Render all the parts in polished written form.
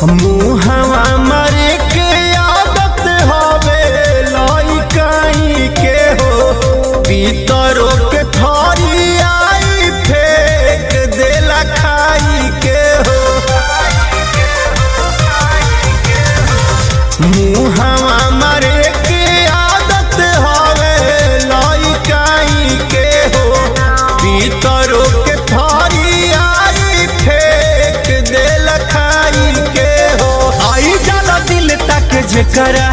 मुहवा मरे के आदत हवे लइकाई के हो, पीतरो के थरी आई फेंक देला खाई के हो। मुहवा मरे के आदत हवे लइकाई के हो, पीतरो के थरी आई फेंक देला खाई के हो। आई जाला दिल तक जेकरा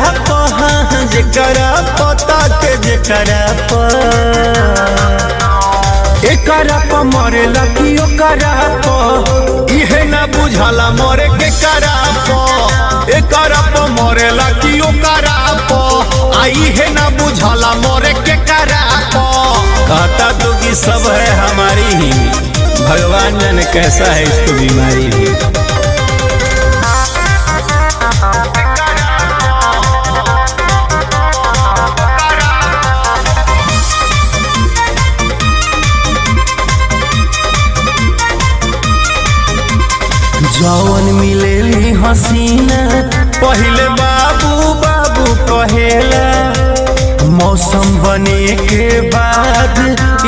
जेकरा पता के जेकरा एकरा प मरेला कि ओकरा प, इहे ना बुझाला मरे के करा प। एकरा प मरेला कि ओकरा प, इहे ना बुझाला मरे के करा प। कहता तो कि सब है हमारी ही, भगवान जाने कैसा है इसको बीमारी भी। जौन मिलेली हसीना पहले बाबू बाबू कहेला, मौसम बने के बाद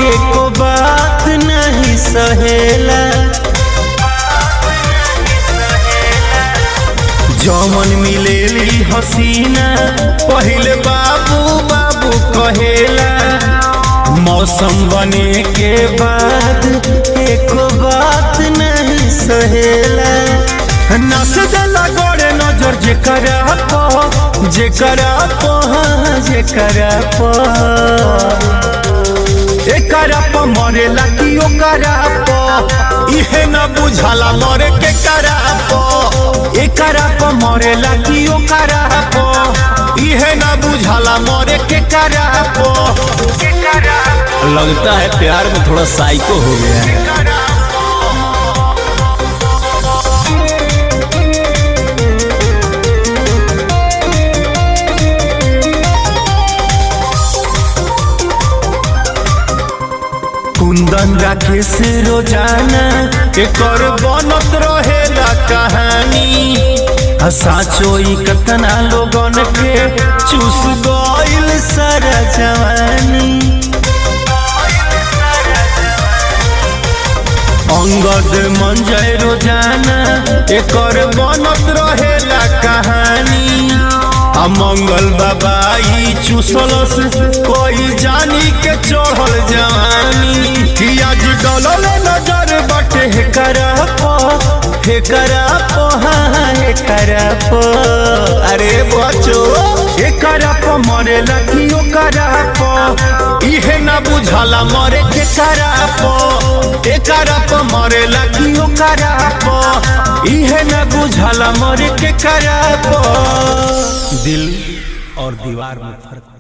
एको बात नहीं सहेला। जौन मिलेली हसीना पहले बाबू बाबू कहेला, मौसम बने के बाद एको बात नहीं सहेला। नस देला गोरे नजर जेकरा प, जेकरा प, जेकरा प। एकरा प मरेला कि ओकरा प, इहे न बुझाला मरे के करा प। एकरा प मरेला कि ओकरा प, इहे न बुझाला मरे के करा प। लगता है प्यार में थोड़ा साइको हो गया है। कुंदन राखे से रोजाना एकर बनत रहेला कहानी, साचो ई कतना लोगन के चूस गइल सारा जवानी। अंगद मंजय रोजाना एकर बनत रहेला कहानी, मंगल बाबा ई चूसलस कोई जानी के चढ़ल जवानी। कि आज डलल नजर बटे हेकरा प, हेकरा प, हाँ हेकरा प। अरे बचो एकरा प मरेला कि ओकरा प, इहे ना बुझाला मरे के करा प। एकरा प मरेला कि ओकरा प, इहे ना बुझाला मरे के करा प। दिल और दीवार में फर्क